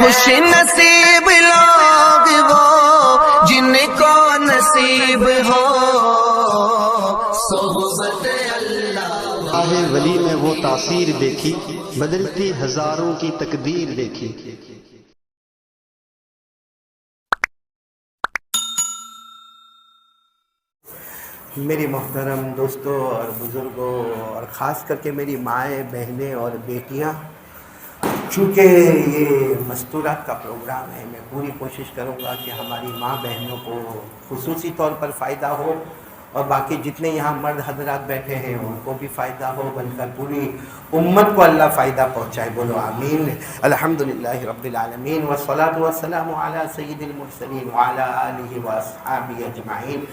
خوش نصیب لوگ وہ جن کو نصیب ہو صحبت اللہ۔ راہ ولی میں وہ تاثیر دیکھی، بدلتی ہزاروں کی تقدیر دیکھی۔ میری محترم دوستوں اور بزرگوں اور خاص کر کے میری مائیں، بہنیں اور بیٹیاں، چونکہ یہ مستورات کا پروگرام ہے، میں پوری کوشش کروں گا کہ ہماری ماں بہنوں کو خصوصی طور پر فائدہ ہو اور باقی جتنے یہاں مرد حضرات بیٹھے ہیں ان کو بھی فائدہ ہو، بلکہ پوری امت کو اللہ فائدہ پہنچائے، بولو آمین۔ الحمدللہ رب العالمین والصلاة والسلام علی سید المرسلین وعلی آلہ واصحابہ اجمعین،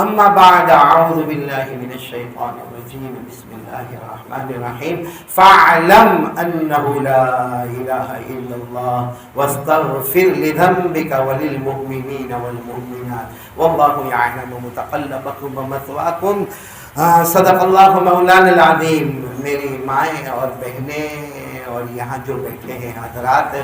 اما بعد، اعوذ باللہ من الشیطان الرجیم، بسم اللہ الرحمن الرحیم، فاعلم انہ لا الہ الا اللہ واستغفر لذنبک وللمؤمنین والمؤمنات واللہ یعلم متقلبکم ومثواکم۔ صدق اللہ مولانا العظیم۔ میری مائیں اور بہنیں اور یہاں جو بیٹھے ہیں حضرات،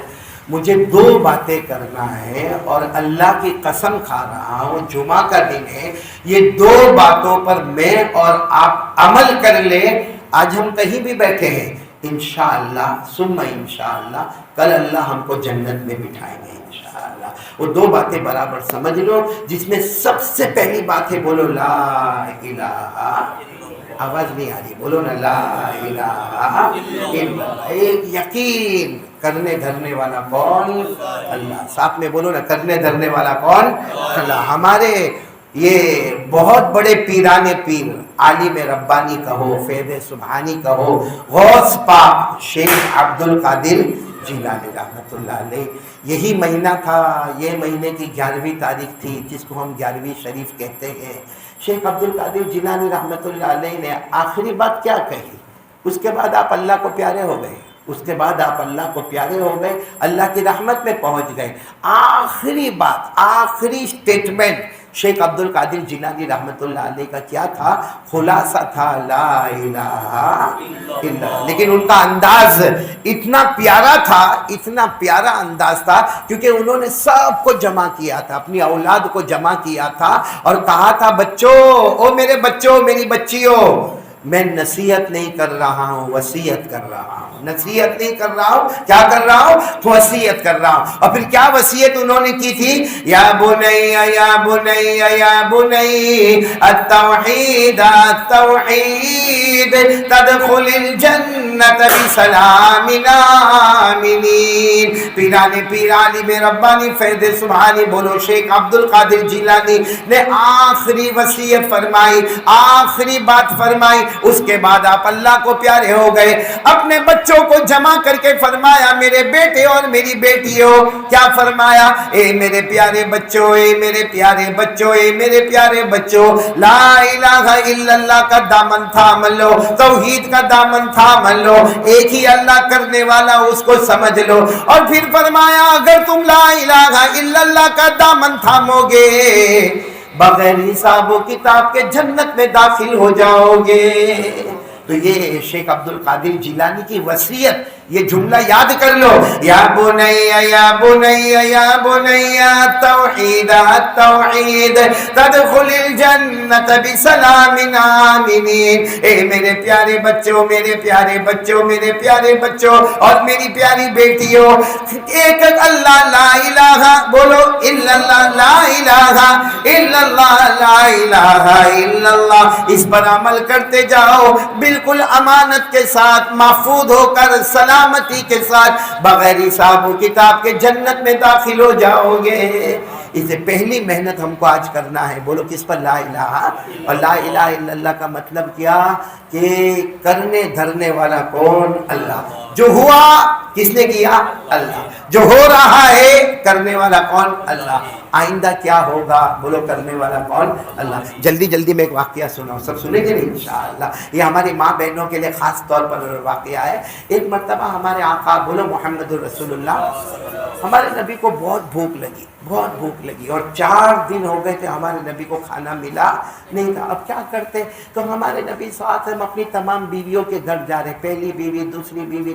مجھے دو باتیں کرنا ہے اور اللہ کی قسم کھا رہا ہوں، جمعہ کا دن ہے، یہ دو باتوں پر میں اور آپ عمل کر لیں۔ آج ہم کہیں بھی بیٹھے ہیں، انشاءاللہ ثم انشاءاللہ کل اللہ ہم کو جنت میں بٹھائیں گے انشاءاللہ۔ وہ دو باتیں برابر سمجھ لو، جس میں سب سے پہلی بات ہے، بولو لا الہ، آواز نہیں آ رہی، بولو نا لا الہ الا اللہ۔ ایک یقین، کرنے دھرنے والا کون؟ اللہ۔ ساتھ میں بولو نا، کرنے دھرنے والا کون؟ اللہ۔ ہمارے یہ بہت بڑے پیران پیر، عالم ربانی کہو، فیض سبحانی کہو، غوث پاک شیخ عبد القادر جیلانی رحمۃ اللہ علیہ، یہی مہینہ تھا، یہ مہینے کی 11ویں تاریخ تھی، جس کو ہم 11ویں شریف کہتے ہیں۔ شیخ عبد القادر جیلانی رحمۃ اللہ علیہ نے آخری بات کیا کہی؟ اس کے بعد آپ اللہ کو پیارے ہو گئے، اس کے بعد آپ اللہ کو پیارے ہو گئے، اللہ کی رحمت میں پہنچ گئے۔ آخری بات، آخری سٹیٹمنٹ شیخ عبد القادر جیلانی رحمۃ اللہ علیہ کا کیا تھا؟ خلاصہ تھا لا الہ الا اللہ۔ لیکن ان کا انداز اتنا پیارا تھا، اتنا پیارا انداز تھا، کیونکہ انہوں نے سب کو جمع کیا تھا، اپنی اولاد کو جمع کیا تھا اور کہا تھا، بچوں، او میرے بچوں، میری بچیوں، میں نصیحت نہیں کر رہا ہوں، وصیت کر رہا ہوں۔ نصیحت نہیں کر رہا ہوں، کیا کر رہا ہوں؟ وصیت کر رہا ہوں۔ اور پھر کیا وصیت انہوں نے کی تھی؟ یا بنی یا بنی یا بنی التوحید التوحید تدخل الجنت بسلام آمنین۔ پیران پیر، عالم ربانی، فیض سبحانی، بولو شیخ عبد القادر جیلانی نے آخری وصیت فرمائی، آخری بات فرمائی۔ اس کے بعد آپ اللہ کو پیارے ہو گئے، اپنے بچوں کو جمع کر کے فرمایا، میرے بیٹے اور میری بیٹیوں، کیا فرمایا؟ اے میرے پیارے بچوں، اے میرے پیارے بچوں، اے میرے پیارے بچوں، لا الہ الا اللہ کا دامن تھام لو، توحید کا دامن تھام لو، ایک ہی اللہ کرنے والا، اس کو سمجھ لو۔ اور پھر فرمایا، اگر تم لا الہ الا اللہ کا دامن تھامو گے، بغیر حساب و کتاب کے جنت میں داخل ہو جاؤ گے۔ تو یہ شیخ عبد القادر جیلانی کی وصیت، یہ جملہ یاد کر لو، یا بنی یا بنی یا بنی التوحید التوحید تدخل الجنت بسلام آمنین۔ اے میرے پیارے بچوں، میرے پیارے بچوں، میرے پیارے بچوں اور میری پیاری بیٹیوں، ایک اللہ، لا الہ، بولو الا اللہ، لا الہ الا اللہ، لا الہ الا اللہ، اس پر عمل کرتے جاؤ، بالکل امانت کے ساتھ، محفوظ ہو کر، سلامتی کے ساتھ، بغیر حساب و کتاب کے جنت میں داخل ہو جاؤ گے۔ اسے پہلی محنت ہم کو آج کرنا ہے، بولو کس پر؟ لا الہ۔ اور لا الہ الا اللہ کا مطلب کیا؟ کہ کرنے دھرنے والا کون؟ اللہ۔ جو ہوا کس نے کیا؟ اللہ۔ جو ہو رہا ہے کرنے والا کون؟ اللہ۔ آئندہ کیا ہوگا؟ بولو کرنے والا کون؟ اللہ۔ جلدی جلدی میں ایک واقعہ سناؤں، سب سنیں گے نہیں انشاءاللہ؟ یہ ہماری ماں بہنوں کے لیے خاص طور پر واقعہ ہے۔ ایک مرتبہ ہمارے آقا، بولو محمد الرسول اللہ، ہمارے نبی کو بہت بھوک لگی، بہت بھوک لگی، اور 4 دن ہو گئے تھے ہمارے نبی کو کھانا ملا نہیں تھا۔ اب کیا کرتے؟ تو ہمارے نبی ساتھ ہم اپنی تمام بیویوں کے گھر جا رہے، پہلی بیوی، دوسری بیوی،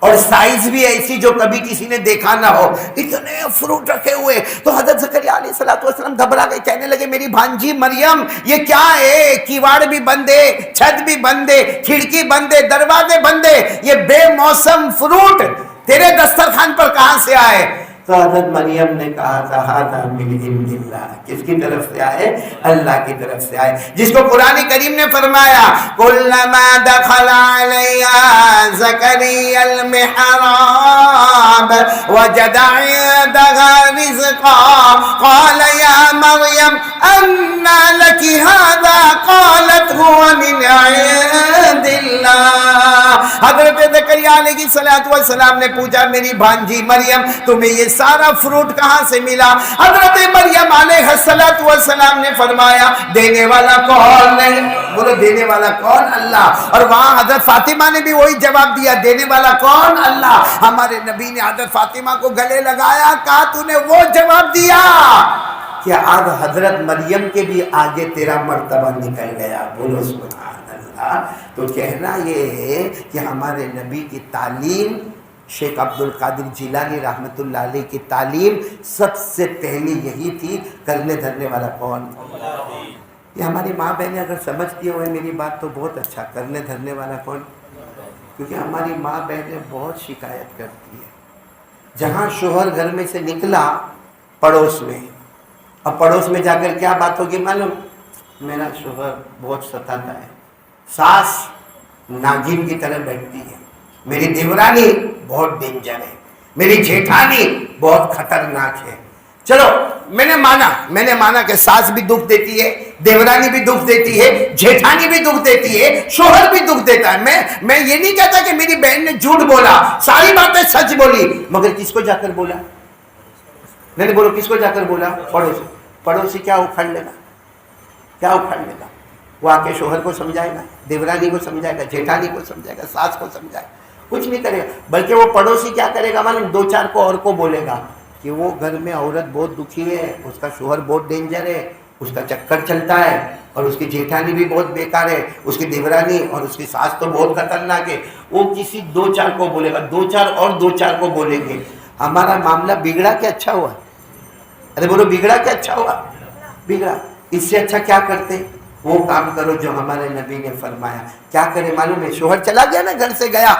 اور سائز بھی ایسی جو کبھی کسی نے دیکھا نہ ہو، اتنے فروٹ رکھے ہوئے. تو حضرت زکریا علیہ السلام گھبرا گئے، کہنے لگے میری بھانجی مریم یہ کیا ہے؟ کیواڑ بھی بند ہے، چھت بھی بند ہے، کھڑکی بند ہے، دروازے بند ہے، یہ بے موسم فروٹ تیرے دسترخوان پر کہاں سے آئے؟ تو حضرت مریم نے کہا تھا ھذا من عند اللہ. کس کی طرف سے آئے؟ اللہ کی طرف سے آئے. جس کو قرآن کریم نے فرمایا کلما دخل علیہا زکریا المحراب وجد عندها رزقا قال یا مریم انا لک ھذا قالت هو من عند اللہ. حضرت زکریا علیہ السلام نے پوچھا میری بھانجی مریم تمہیں یہ سارا فروٹ کہاں سے ملا؟ حضرت مریم علیہ السلام نے فرمایا دینے والا کون ہے؟ بولو دینے والا کون؟ اللہ. اور وہاں حضرت فاطمہ نے بھی وہی جواب دیا دینے والا کون؟ اللہ. ہمارے نبی نے حضرت فاطمہ کو گلے لگایا، کہا تو نے وہ جواب دیا کہ آج حضرت مریم کے بھی آگے تیرا مرتبہ نکل گیا. بولو سبحان اللہ. تو کہنا یہ ہے کہ ہمارے نبی کی تعلیم، شیخ عبد القادر جیلانی رحمۃ اللہ علیہ کی تعلیم سب سے پہلی یہی تھی، کرنے دھرنے والا کون؟ یہ ہماری ماں بہنیں اگر سمجھتی ہوئے میری بات تو بہت اچھا. کرنے دھرنے والا کون؟ کیونکہ ہماری ماں بہنیں بہت شکایت کرتی ہے. جہاں شوہر گھر میں سے نکلا پڑوس میں، اب پڑوس میں جا کر کیا بات ہوگی معلوم؟ میرا شوہر بہت ستاتا ہے، ساس ناگن کی طرح بیٹھتی ہے، میری دیورانی بہت ڈینجر ہے، میری جیٹھانی بہت خطرناک ہے. چلو میں نے مانا کہ ساس بھی دکھ دیتی ہے، دیورانی بھی دکھ دیتی ہے، جیٹھانی بھی دکھ دیتی ہے، شوہر بھی دکھ دیتا ہے. میں یہ نہیں کہتا کہ میری بہن نے جھوٹ بولا، ساری باتیں سچ بولی، مگر کس کو جا کر بولا؟ میں نے بولو کس کو جا کر بولا؟ پڑوسی کیا اکھاڑ لے گا؟ کیا اکھاڑ لے گا؟ وہ آ کے شوہر کو سمجھائے گا، دیورانی کو سمجھائے گا، جیٹھانی کو سمجھائے گا، ساس کو سمجھائے گا، کچھ نہیں کرے گا. بلکہ وہ پڑوسی کیا کرے گا معلوم؟ دو چار کو اور کو بولے گا کہ وہ گھر میں عورت بہت دکھی ہے، اس کا شوہر بہت ڈینجر ہے، اس کا چکر چلتا ہے، اور اس کی جیٹھانی بھی بہت بیکار ہے، اس کی دیورانی اور اس کی ساس تو بہت خطرناک ہے. وہ کسی دو چار کو بولے گا، دو چار اور دو چار کو بولیں گے. ہمارا معاملہ بگڑا کہ اچھا ہوا؟ ارے بولو بگڑا کہ اچھا ہوا؟ بگڑا. اس سے اچھا کیا کرتے؟ وہ کام کرو جو ہمارے نبی نے فرمایا. کیا کرے معلوم ہے؟ شوہر چلا گیا نا، گھر سے گیا،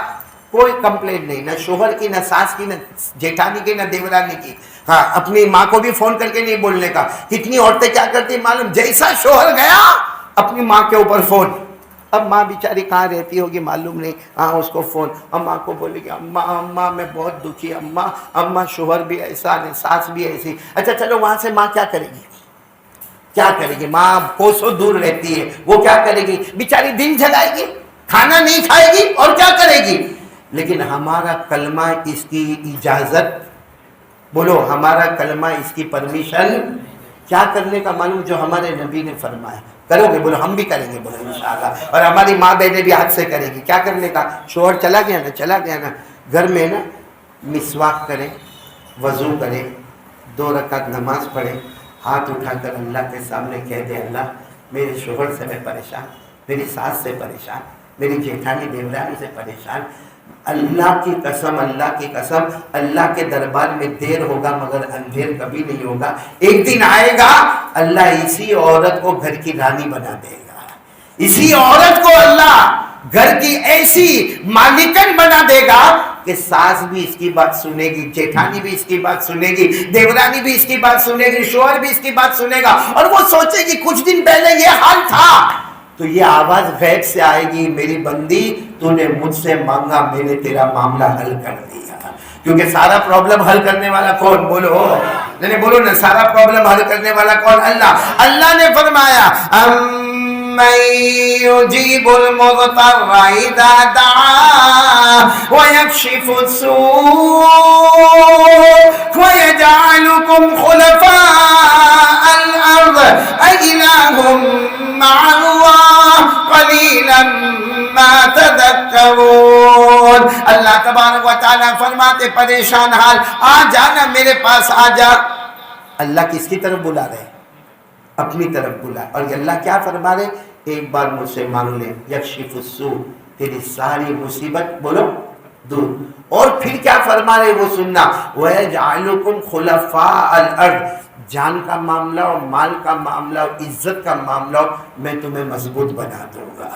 کوئی کمپلین نہیں، نہ شوہر کی، نہ ساس کی، نہ جیٹھانی کی، نہ دیورانی کی. ہاں اپنی ماں کو بھی فون کر کے نہیں بولنے کا. کتنی عورتیں کیا کرتی معلوم؟ جیسا شوہر گیا اپنی ماں کے اوپر فون. اب ماں بیچاری کہاں رہتی ہوگی معلوم نہیں، ہاں اس کو فون. اماں کو بولے گی اماں میں بہت دکھی، اماں شوہر بھی ایسا ہے، ساس بھی ایسی. اچھا چلو وہاں سے ماں کیا کرے گی؟ کیا کرے گی؟ ماں کوسوں دور رہتی ہے، وہ کیا کرے گی؟ بیچاری دن جلائے گی، کھانا نہیں کھائے گی، اور کیا کرے گی؟ لیکن ہمارا کلمہ اس کی اجازت، بولو ہمارا کلمہ اس کی پرمیشن کیا کرنے کا معلوم؟ جو ہمارے نبی نے فرمایا. کرو گے؟ بولو ہم بھی کریں گے، بولو انشاءاللہ. اور ہماری ماں بہنیں بھی ہاتھ سے کرے گی. کیا کرنے کا؟ شوہر چلا گیا نا گھر میں نا، مسواک کرے، وضو کرے، 2 رکعت نماز پڑھے، ہاتھ اٹھا کر اللہ کے سامنے کہہ دے اللہ میرے شوہر سے میں پریشان، میری ساس سے پریشان، میری جیٹھانی دیورانی سے پریشان. اللہ کی قسم، اللہ کی قسم، اللہ کے دربار میں دیر ہوگا مگر اندھیر کبھی نہیں ہوگا. ایک دن آئے گا اللہ اسی عورت کو گھر کی رانی بنا دے گا. اسی عورت کو اللہ گھر کی ایسی مالکن بنا دے گا کہ ساس بھی اس کی بات سنے گی، جیٹھانی بھی اس کی بات سنے گی، دیورانی بھی اس کی بات سنے گی، شوہر بھی اس کی بات سنے گا. اور وہ سوچے گی کچھ دن پہلے یہ حال تھا. تو یہ آواز غیب سے آئے گی میری بندی تو نے مجھ سے مانگا، میں نے تیرا معاملہ حل کر دیا. کیونکہ سارا پرابلم حل کرنے والا کون؟ بولو نہیں بولو نا، سارا پرابلم حل کرنے والا کون؟ اللہ. اللہ نے فرمایا من يجيب المضطر إذا دعاه ويكشف السوء ويجعلكم خلفاء الأرض أإله مع الله قليلا ما تذكرون. اللہ تبارک و تعالیٰ فرماتے پریشان حال آ جانا میرے پاس آ جا. اللہ کس کی طرف بلا رہے؟ اپنی طرف بلا. اور اللہ کیا فرما رہے؟ ایک بار مجھ سے مانگ لے، یکشف السوء، تیری ساری مصیبت بولو دور. اور پھر کیا فرما رہے وہ سننا، وَيَجْعَلُكُمْ خُلَفَاءَ الْأَرْضِ، جان کا معاملہ اور مال کا معاملہ اور عزت کا معاملہ میں تمہیں مضبوط بنا دوں گا۔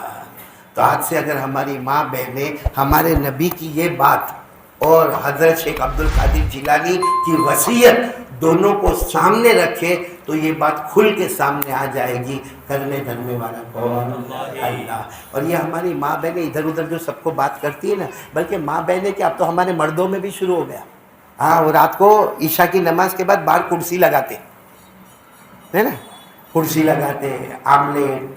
تو آج سے اگر ہماری ماں بہنیں ہمارے نبی کی یہ بات اور حضرت شیخ عبد القادر جیلانی کی وصیت دونوں کو سامنے رکھے تو یہ بات کھل کے سامنے آ جائے گی، کرنے دھرنے والا کون؟ اللہ۔ اور یہ ہماری ماں بہنیں ادھر ادھر جو سب کو بات کرتی ہے نا، بلکہ ماں بہنیں کہ اب تو ہمارے مردوں میں بھی شروع ہو گیا۔ ہاں، وہ رات کو عشاء کی نماز کے بعد باہر کرسی لگاتے ہے نا، کرسی لگاتے، آملیٹ،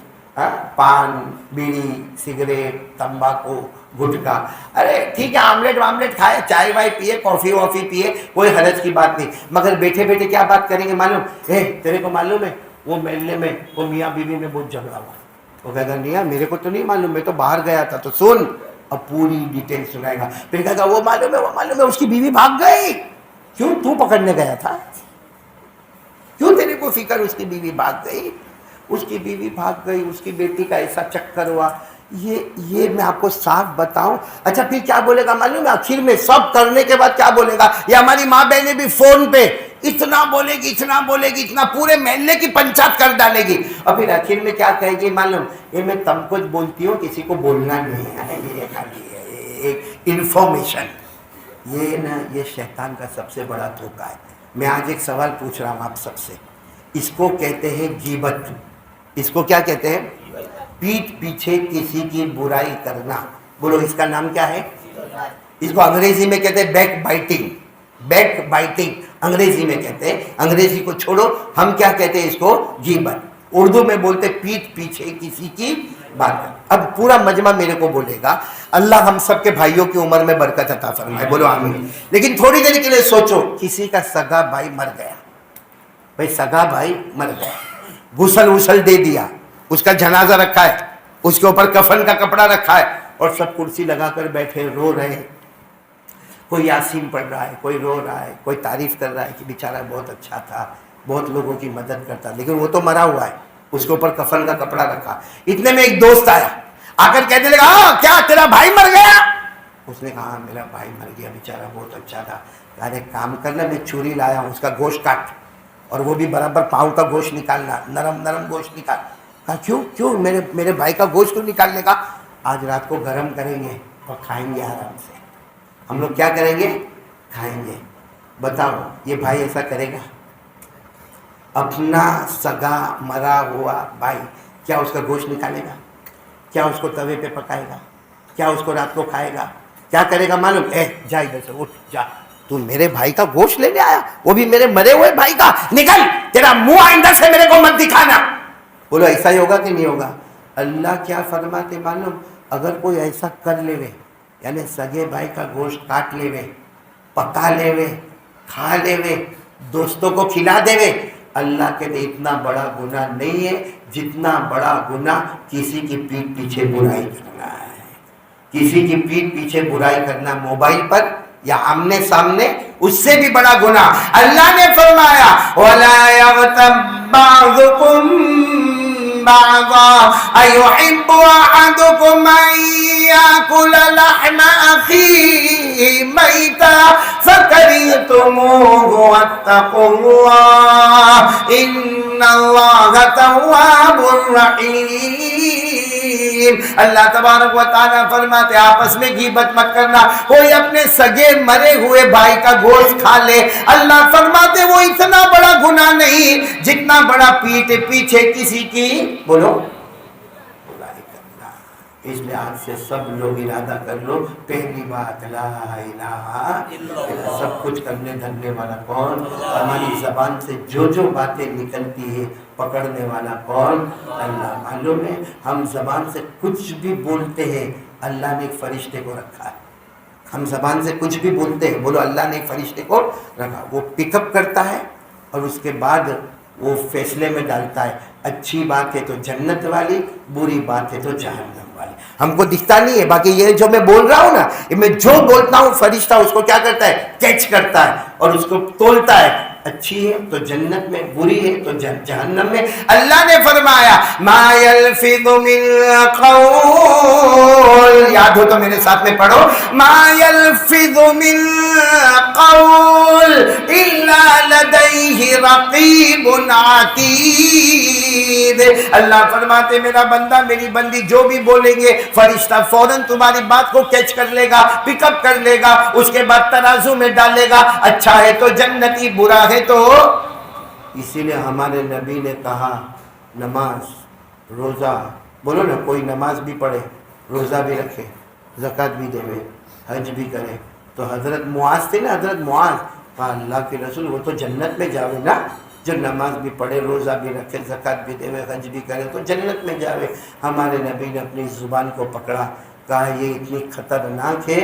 پان، بیڑی، سگریٹ، تمباکو، گٹکا۔ ارے ٹھیک ہے، آملیٹ واملیٹ کھائے، چائے وائے پیے، کافی وافی پیے، کوئی حرج کی بات نہیں، مگر بیٹھے بیٹھے کیا بات کریں گے معلوم؟ تیرے کو معلوم ہے وہ محلے میں وہ میاں بیوی میں بہت جھگڑا ہوا؟ وہ کہتا نہیں ہے، میرے کو تو نہیں معلوم، میں تو باہر گیا تھا۔ تو سن، اب پوری ڈیٹیل سنائے گا۔ پھر کہتا وہ معلوم ہے اس کی بیوی بھاگ گئی۔ کیوں؟ تو پکڑنے گیا تھا؟ کیوں تیرے کو فکر اس کی بیوی بھاگ گئی؟ اس کی بیوی بھاگ گئی، اس کی بیٹی کا ایسا چکر ہوا۔ یہ میں آپ کو صاف بتاؤں۔ اچھا پھر کیا بولے گا معلوم ہے؟ آخر میں سب کرنے کے بعد کیا بولے گا؟ یہ ہماری ماں بہنیں بھی فون پہ اتنا بولے گی، اتنا پورے محلے کی پنچایت کر ڈالے گی، اور پھر آخر میں کیا کہے گی معلوم؟ یہ میں تم کچھ بولتی ہوں، کسی کو بولنا نہیں ہے، یہ خالی ایک انفارمیشن۔ یہ شیطان کا سب سے بڑا دھوکہ ہے۔ میں آج ایک سوال پوچھ رہا ہوں آپ سب سے، اس کو کہتے ہیں غیبت۔ اس کو کیا کہتے ہیں؟ پیٹھ پیچھے کسی کی برائی کرنا۔ بولو اس کا نام کیا ہے؟ اس کو انگریزی میں کہتے ہیں بیک بائٹنگ۔ بیک بائٹنگ انگریزی میں کہتے ہیں، انگریزی کو چھوڑو، ہم کیا کہتے ہیں اس کو؟ غیبت۔ اردو میں بولتے پیٹھ پیچھے کسی کی بات۔ اب پورا مجمع میرے کو بولے گا، اللہ ہم سب کے بھائیوں کی عمر میں برکت عطا فرمائے، بولو آمین۔ لیکن تھوڑی دیر کے لیے سوچو، کسی کا سگا بھائی مر گیا، بھائی سگا بھائی مر گیا، غسل دے دیا، اس کا جنازہ رکھا ہے، اس کے اوپر کفن کا کپڑا رکھا ہے، اور سب کرسی لگا کر بیٹھے رو رہے ہیں۔ کوئی یاسین پڑھ رہا ہے، کوئی رو رہا ہے، کوئی تعریف کر رہا ہے کہ بیچارہ بہت اچھا تھا، بہت لوگوں کی مدد کرتا، لیکن وہ تو مرا ہوا ہے، اس کے اوپر کفن کا کپڑا رکھا۔ اتنے میں ایک دوست آیا، آ کر کہنے لگا ہاں کیا تیرا بھائی مر گیا؟ اس نے کہا ہاں میرا بھائی مر گیا، بیچارہ بہت اچھا تھا۔ یار ایک کام کرنا، میں چوری لایا ہوں، اس کا گوشت کاٹ، اور وہ بھی برابر پاؤں کا گوشت نکالنا، نرم گوشت نکال۔ کہا کیوں میرے بھائی کا گوشت کیوں نکالنے کا؟ آج رات کو گرم کریں گے اور کھائیں گے آرام سے۔ ہم لوگ کیا کریں گے؟ کھائیں گے۔ بتاؤ یہ بھائی ایسا کرے گا؟ اپنا سگا مرا ہوا بھائی کیا اس کا گوشت نکالے گا؟ کیا اس کو توے پہ پکائے گا؟ کیا اس کو رات کو کھائے گا؟ کیا کرے گا معلوم؟ جا ادھر سے، اٹھ جا، تو میرے بھائی کا گوشت لینے آیا، وہ بھی میرے مرے ہوئے بھائی کا، نکل، تیرا منہ آئندہ سے میرے کو مت دکھانا۔ بولو ایسا ہی ہوگا کہ نہیں ہوگا؟ اللہ کیا فرماتے معلوم؟ اگر کوئی ایسا کر لے وے، یعنی سگے بھائی کا گوشت کاٹ لے وے، پکا لے وے، کھا لے وے، دوستوں کو کھلا دے وے، اللہ کے لیے اتنا بڑا گناہ نہیں ہے جتنا بڑا گناہ کسی کی پیٹھ پیچھے برائی کرنا ہے۔ کسی کی پیٹھ پیچھے برائی کرنا موبائل پر یا آمنے سامنے، اس سے بھی بڑا گناہ۔ اللہ نے فرمایا وَلَا يَغْتَبْ بَعْضُكُمْ بَعْضًا أَيُحِبُّ أَحَدُكُمْ أَن يَأْكُلَ لَحْمَ أَخِيهِ مَيْتًا فَكَرِهْتُمُوهُ وَاتَّقُوا اللَّهَ إِنَّ اللَّهَ تَوَّابٌ رَحِيمٌ۔ اللہ تبارک و تعالیٰ فرماتے آپس میں غیبت مت کرنا۔ کوئی اپنے سگے مرے ہوئے بھائی کا گوشت کھا لے، اللہ فرماتے وہ اتنا بڑا گناہ نہیں جتنا بڑا پیٹھ پیچھے کسی کی بولو برائی کرنا۔ اس لیے آج سے سب لوگ ارادہ کر لو، پہلی بات لا الہ الا اللہ۔ سب کچھ کرنے دھرنے والا کون؟ ہماری زبان سے جو باتیں نکلتی ہے پکڑنے والا کون؟ اللہ۔ معلوم ہے ہم زبان سے کچھ بھی بولتے ہیں، اللہ نے ایک فرشتے کو رکھا ہے۔ ہم زبان سے کچھ بھی بولتے ہیں، بولو اللہ نے ایک فرشتے کو رکھا، وہ پک اپ کرتا ہے اور اس کے بعد وہ فیصلے میں ڈالتا ہے، اچھی بات ہے تو جنت والی، بری بات ہے تو جہنم والی۔ ہم کو دکھتا نہیں ہے، باقی یہ جو میں بول رہا ہوں نا، میں جو بولتا ہوں فرشتہ اس کو کیا کرتا ہے؟ کیچ کرتا ہے اور اس کو تولتا ہے، اچھی ہے تو جنت میں، بری ہے تو جہنم میں. اللہ نے فرمایا ما یلفظ من قول، یاد ہو تو میرے ساتھ میں پڑھو، ما یلفظ من قول الا لدیہ رقیب عتید. اللہ فرماتے میرا بندہ میری بندی جو بھی بولیں گے فرشتہ فوراً تمہاری بات کو کیچ کر لے گا، پک اپ کر لے گا، اس کے بعد ترازو میں ڈالے گا، اچھا ہے تو جنتی، برا ہے تو. اسی لیے ہمارے نبی نے کہا نماز روزہ، بولو نا، کوئی نماز بھی پڑھے، روزہ بھی رکھے، زکوٰۃ بھی دے، حج بھی کرے، تو حضرت معاذ تھے نا، حضرت معاذ، کہا اللہ کے رسول وہ تو جنت میں جاوے نا، جو نماز بھی پڑھے، روزہ بھی رکھے، زکوٰۃ بھی دے، حج بھی کرے تو جنت میں جاوے. ہمارے نبی نے اپنی زبان کو پکڑا، کہا یہ اتنی خطرناک ہے،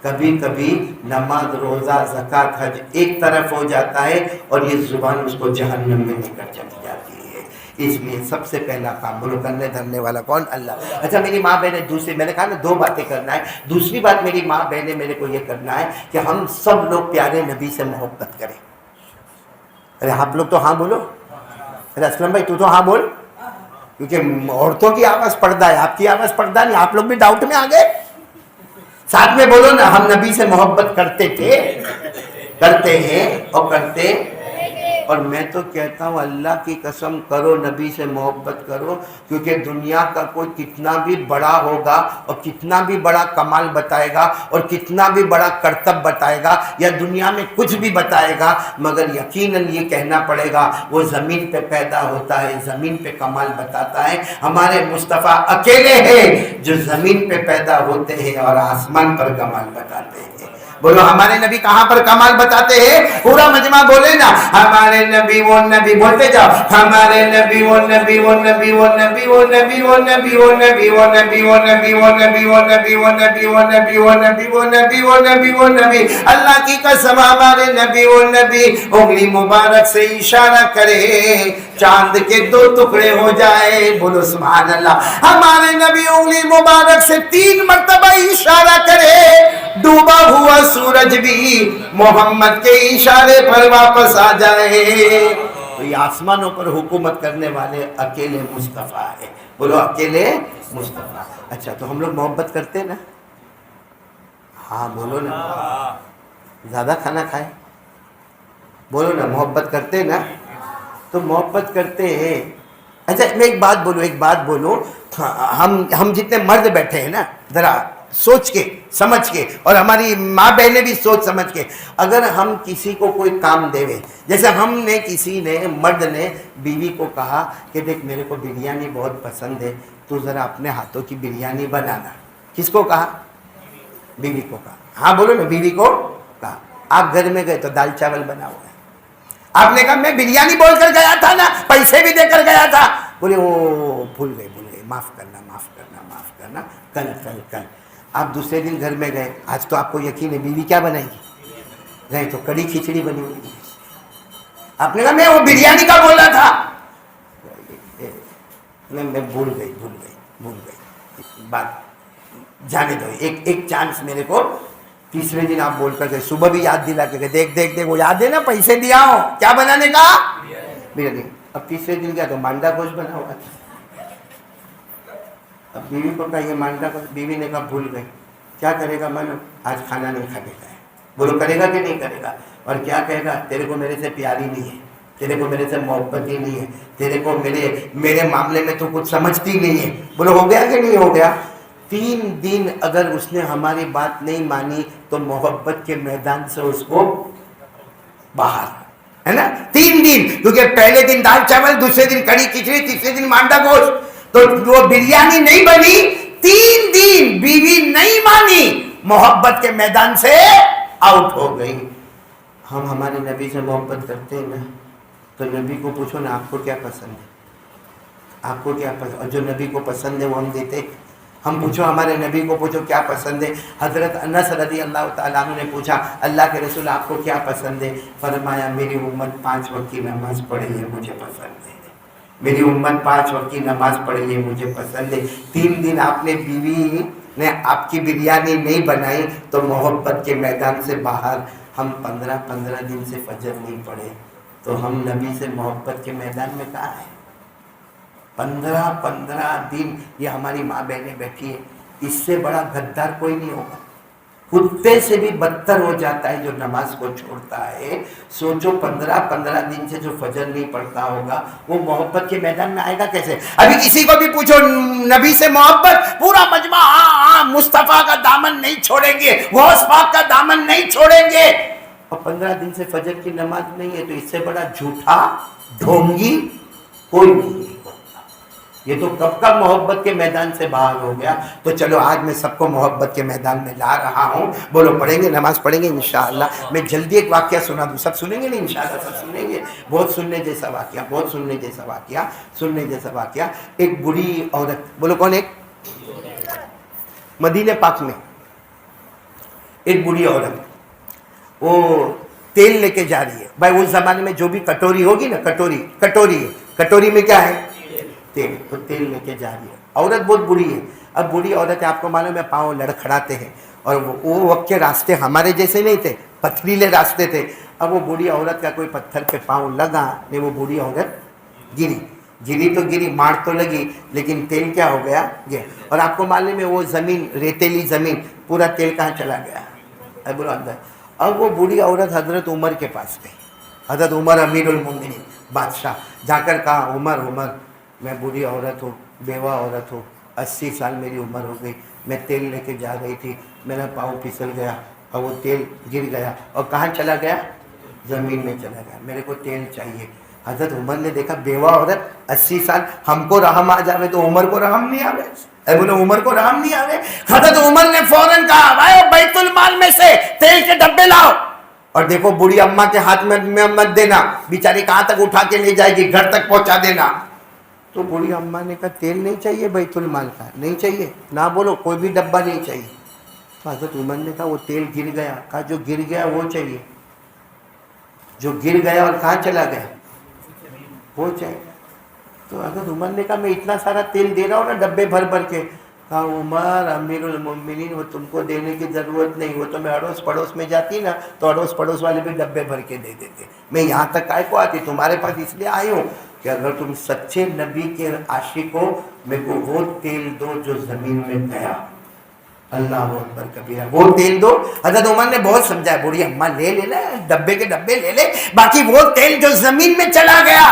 کبھی کبھی نماز روزہ زکوٰۃ حج ایک طرف ہو جاتا ہے اور یہ زبان اس کو جہنم میں لے کر چلی جاتی ہے. اس لیے سب سے پہلا کام بولو کرنے دھرنے والا کون؟ اللہ. اچھا میری ماں بہنیں دوسری، میں نے کہا نا 2 باتیں کرنا ہے. دوسری بات میری ماں بہنیں میرے کو یہ کرنا ہے کہ ہم سب لوگ پیارے نبی سے محبت کریں. ارے آپ لوگ تو ہاں بولو. ارے اسلم بھائی تو ہاں بول، کیونکہ عورتوں کی آواز پردہ ہے، آپ کی آواز پردہ نہیں. آپ لوگ بھی ڈاؤٹ میں آ گئے. ساتھ میں بولو نا، ہم نبی سے محبت کرتے تھے، کرتے ہیں اور کرتے. اور میں تو کہتا ہوں اللہ کی قسم کرو نبی سے محبت کرو، کیونکہ دنیا کا کوئی کتنا بھی بڑا ہوگا اور کتنا بھی بڑا کمال بتائے گا اور کتنا بھی بڑا کرتب بتائے گا یا دنیا میں کچھ بھی بتائے گا، مگر یقیناً یہ کہنا پڑے گا وہ زمین پہ پیدا ہوتا ہے، زمین پہ کمال بتاتا ہے. ہمارے مصطفیٰ اکیلے ہیں جو زمین پہ پیدا ہوتے ہیں اور آسمان پر کمال بتاتے ہیں. بولو ہمارے نبی کہاں پر کمال بتاتے ہیں؟ پورا مجمع بولے نا، ہمارے نبی وہ نبی، بولتے جاؤ، ہمارے نبی وہ نبی، وہ نبی، وہ نبی، وہ نبی، وہ نبی، وہ نبی، وہ نبی، وہ نبی، وہ نبی، وہ نبی، وہ نبی، وہ نبی، وہ نبی، وہ نبی، وہ نبی، وہ نبی. اللہ کی قسم ہمارے نبی وہ نبی انگلی مبارک سے اشارہ کرے چاند کے 2 ٹکڑے ہو جائے. بولو سبحان اللہ. ہمارے نبی انگلی مبارک سے 3 مرتبہ اشارہ کرے ڈوبا ہوا سورج بھی محمد کے اشارے پر واپس آ جائے. تو یہ آسمانوں پر حکومت کرنے والے اکیلے مصطفیٰ ہے. بولو اکیلے مصطفیٰ. اچھا تو ہم لوگ محبت کرتے نا؟ ہاں بولو نا. زیادہ کھانا کھائے؟ بولو نا محبت کرتے نا؟ تو محبت کرتے ہیں. اچھا میں ایک بات بولوں، ہم جتنے مرد بیٹھے ہیں نا، ذرا سوچ کے سمجھ کے، اور ہماری ماں بہنیں بھی سوچ سمجھ کے، اگر ہم کسی کو کوئی کام دے، جیسے ہم نے کسی نے، مرد نے بیوی کو کہا کہ دیکھ میرے کو بریانی بہت پسند ہے، تو ذرا اپنے ہاتھوں کی بریانی بنانا. کس کو کہا؟ بیوی کو کہا. ہاں بولو نا، بیوی کو کہا. آپ گھر میں گئے تو دال چاول بنا ہوا ہے، آپ نے کہا میں بریانی بول کر گیا تھا نا، پیسے بھی دے کر گیا تھا. بولے وہ بھول گئے، معاف کرنا، کل. آپ دوسرے دن گھر میں گئے، آج تو آپ کو یقین ہے بیوی کیا بنائے گی؟ گئے تو کڑی کھچڑی بنی ہوئی. آپ نے کہا میں وہ بریانی کا بولا تھا. میں بھول گئی. بات جانے دو، ایک چانس میرے کو. تیسرے دن آپ بول کر گئے، صبح بھی یاد دلا کے گئے، دیکھ وہ یاد ہے نا، پیسے دیا ہوں، کیا بنانے کا؟ بریانی. اب تیسرے دن کیا تو مانڈا گوشت بنا ہوا تھا. اب بیوی کو کہا یہ مانڈا گوشت، بیوی نے کہا بھول گئی. کیا کرے گا؟ میں آج کھانا نہیں کھا کے گیا. بولو کرے گا کہ نہیں کرے گا؟ اور کیا کہے گا؟ تیرے کو میرے سے پیاری نہیں ہے، تیرے کو میرے سے محبت ہی نہیں ہے، تیرے کو میرے معاملے میں تو کچھ سمجھتی نہیں ہے. بولو ہو گیا کہ نہیں ہو گیا؟ 3 دن اگر اس نے ہماری بات نہیں مانی تو محبت کے میدان سے اس کو باہر، ہے نا. 3 دن، کیونکہ پہلے دن دال چاول، دوسرے دن کڑی کھچڑی، تیسرے دن مانڈا گوشت، تو وہ بریانی نہیں بنی. 3 دن بیوی نہیں مانی، محبت کے میدان سے آؤٹ ہو گئی. ہم ہمارے نبی سے محبت کرتے ہیں نا، تو نبی کو پوچھو نا آپ کو کیا پسند ہے، آپ کو کیا پسند، اور جو نبی کو پسند ہے وہ ہم دیتے. ہم پوچھو ہمارے نبی کو پوچھو کیا پسند ہے. حضرت انس رضی اللہ تعالیٰ عنہ نے پوچھا اللہ کے رسول آپ کو کیا پسند ہے؟ فرمایا میری امت 5 وقت کی نماز پڑھے یہ مجھے پسند ہے، میری امت 5 وقت کی نماز پڑھے یہ مجھے پسند ہے. 3 دن آپ نے بیوی نے آپ کی بریانی نہیں بنائی تو محبت کے میدان سے باہر. ہم 15 دن سے فجر نہیں پڑھے، تو ہم نبی سے محبت کے میدان میں کہاں ہیں؟ 15 دن یہ ہماری ماں بہنیں بیٹھی ہے، اس سے بڑا غدار کوئی نہیں ہوگا، کتے سے بھی بدتر ہو جاتا ہے جو نماز کو چھوڑتا ہے۔ سوچو 15 دن سے جو فجر نہیں پڑھتا ہوگا وہ محبت کے میدان میں آئے گا کیسے؟ ابھی کسی کو بھی پوچھو نبی سے محبت، پورا مجمع ہاں مصطفیٰ کا دامن نہیں چھوڑیں گے، غوث پاک کا دامن نہیں چھوڑیں گے، اور 15 دن سے فجر کی نماز نہیں ہے، تو اس سے بڑا جھوٹا ڈھونگی کوئی نہیں ہے۔ یہ تو کب کا محبت کے میدان سے باہر ہو گیا۔ تو چلو آج میں سب کو محبت کے میدان میں لا رہا ہوں، بولو پڑھیں گے، نماز پڑھیں گے انشاءاللہ۔ میں جلدی ایک واقعہ سنا دوں، سب سنیں گے نہیں انشاءاللہ؟ سب سنیں گے، بہت سننے جیسا واقعہ، بہت سننے جیسا واقعہ، سننے جیسا واقعہ۔ ایک بری عورت، بولو کون؟ ایک مدینہ پاک میں ایک بری عورت، وہ تیل لے کے جا رہی ہے۔ بھائی اس زمانے میں جو بھی کٹوری ہوگی نا، کٹوری ہے، کٹوری میں کیا ہے؟ تیل، تو تیل لے کے جا رہی ہے۔ عورت بہت بری ہے۔ اب بری عورت ہے، آپ کو معلوم ہے پاؤں لڑکھڑاتے ہیں، اور وہ وقت کے راستے ہمارے جیسے نہیں تھے، پتھریلے راستے تھے۔ اب وہ بری عورت کا کوئی پتھر پہ پاؤں لگا، نہیں وہ بری عورت گری تو گری، مار تو لگی، لیکن تیل کیا ہو گیا؟ گیا۔ اور آپ کو معلوم ہے وہ زمین، ریتیلی زمین، پورا تیل کہاں چلا گیا؟ بولو اندر۔ اب وہ بری عورت حضرت عمر کے پاس گئی، حضرت عمر امیر المومنین بادشاہ، جا کر کہا عمر میں بری عورت ہوں، بیوہ عورت ہوں، 80 سال میری عمر ہو گئی، میں تیل لے کے جا رہی تھی، میرا پاؤں پھسل گیا اور وہ تیل گر گیا، اور کہاں چلا گیا؟ زمین میں چلا گیا، میرے کو تیل چاہیے۔ حضرت عمر نے دیکھا بیوہ عورت 80 سال، ہم کو رحم آ جاوے تو عمر کو رحم نہیں آوے؟ بولے عمر کو رحم نہیں آوے؟ حضرت عمر نے فوراً کہا بھائی بیت المال میں سے تیل کے ڈبے لاؤ، اور دیکھو بوڑھی اماں کے ہاتھ میں مت دینا، بیچاری کہاں تک اٹھا کے لے جائے گی، گھر تک پہنچا دینا۔ تو بوڑھی اماں نے کہا تیل نہیں چاہیے بیت المال کا؟ نہیں چاہیے، نہ بولو کوئی بھی ڈبہ نہیں چاہیے۔ تو حضرت عمر نے کہا وہ تیل گر گیا، کہا جو گر گیا وہ چاہیے، جو گر گیا اور کہاں چلا گیا وہ چاہیے۔ تو حضرت عمر نے کہا میں اتنا سارا تیل دے رہا ہوں نا ڈبے بھر بھر کے۔ کہا عمر امیر المومنین وہ تم کو دینے کی ضرورت نہیں، وہ تو میں اڑوس پڑوس میں جاتی نا تو اڑوس پڑوس والے بھی ڈبے بھر کے دے دیتے، میں یہاں تک کائے کو آتی، تمہارے پاس اس لیے آئی ہوں کہ اگر تم سچے نبی کے عاشق ہو میرے کو وہ تیل دو جو زمین میں گیا۔ اللہ اکبر کبیرہ، وہ تیل دو۔ حضرت عمر نے بہت سمجھایا، بوڑھی اماں لے لے ڈبے کے ڈبے لے لے، باقی وہ تیل جو زمین میں چلا گیا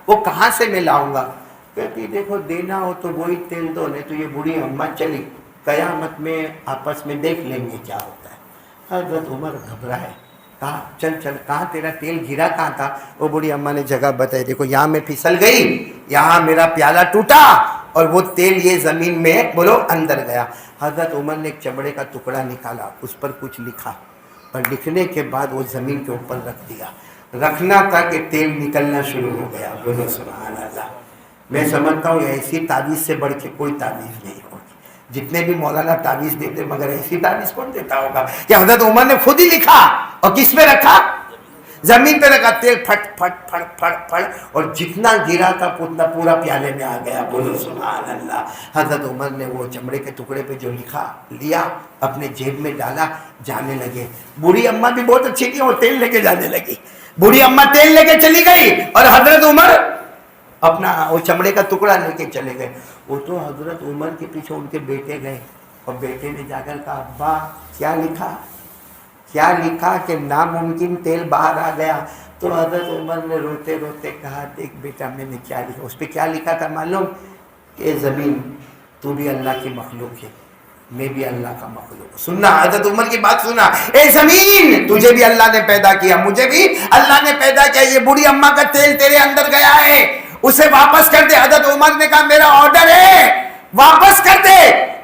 وہ کہاں سے میں لاؤں گا؟ کہتی دیکھو دینا ہو تو وہی تیل دو، نہیں تو یہ بوڑھی اماں چلی، قیامت میں آپس میں دیکھ لیں گے کیا ہوتا ہے۔ حضرت عمر گھبرائے، کہا چل کہاں تیرا تیل گرا کہاں تھا؟ وہ بوڑھی اماں نے جگہ بتائی، دیکھو یہاں میں پھسل گئی، یہاں میرا پیالہ ٹوٹا، اور وہ تیل یہ زمین میں بولو اندر گیا۔ حضرت عمر نے ایک چمڑے کا ٹکڑا نکالا، اس پر کچھ لکھا، اور لکھنے کے بعد وہ زمین کے اوپر رکھ دیا۔ رکھنا تھا کہ تیل نکلنا شروع ہو گیا۔ بولو سبحان اللہ۔ میں سمجھتا ہوں ایسی تعویذ سے بڑھ کے کوئی تعویذ نہیں ہوگی، جتنے بھی مولانا تعویذ دیتے مگر ایسی تعویذ کون دیتا ہوگا کہ حضرت عمر نے خود ہی لکھا اور کس پہ رکھا؟ زمین پہ رکھا، تیل پھٹ پھٹ پھٹ پھٹ پھٹ، اور جتنا گرا تھا اتنا پورا پیالے میں آ گیا۔ بولو سبحان اللہ۔ حضرت عمر نے وہ چمڑے کے ٹکڑے پہ جو لکھا لیا، اپنے جیب میں ڈالا، جانے لگے۔ بوڑھی اماں بھی بہت اچھی تھی، وہ تیل لے کے جانے لگی۔ بوڑھی اماں تیل لے کے چلی گئی اور حضرت عمر اپنا وہ چمڑے کا ٹکڑا لے کے چلے گئے۔ وہ تو حضرت عمر کے پیچھے ان کے بیٹے گئے، اور بیٹے نے جا کر کہا ابا کیا لکھا کہ ناممکن تیل باہر آ گیا؟ تو حضرت عمر نے روتے روتے کہا دیکھ بیٹا میں نے کیا لکھا۔ اس پہ کیا لکھا تھا معلوم؟ کہ زمین تو بھی اللہ کی مخلوق ہے، میں بھی اللہ کا مخلوق ہوں۔ سننا حضرت عمر کی بات سننا، اے زمین تجھے بھی اللہ نے پیدا کیا، مجھے بھی اللہ نے پیدا کیا، یہ بوڑھی اماں کا تیل تیرے اندر گیا ہے، اسے واپس کر دے۔ حضرت عمر نے کہا میرا آرڈر ہے، واپس کر دے،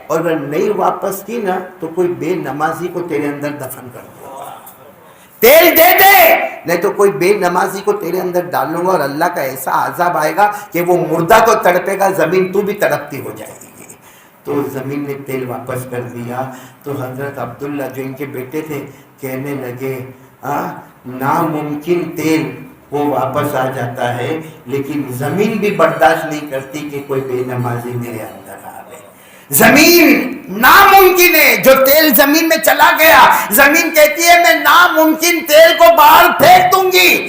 اور اگر نہیں واپس کی نا تو کوئی بے نمازی کو تیرے اندر دفن کر دوں گا۔ تیل دے دے، نہیں تو کوئی بے نمازی کو تیرے اندر ڈالوں گا، اور اللہ کا ایسا عذاب آئے گا کہ وہ مردہ تو تڑپے گا، زمین تو بھی تڑپتی ہو جائے گی۔ تو زمین نے تیل واپس کر دیا۔ تو حضرت عبداللہ جو ان کے بیٹے تھے کہنے لگے ناممکن تیل وہ واپس آ جاتا ہے، لیکن زمین بھی برداشت نہیں کرتی کہ کوئی بے نمازی میرے اندر آوے۔ زمین ناممکن ہے، جو تیل زمین میں چلا گیا، زمین کہتی ہے میں ناممکن تیل کو باہر پھینک دوں گی،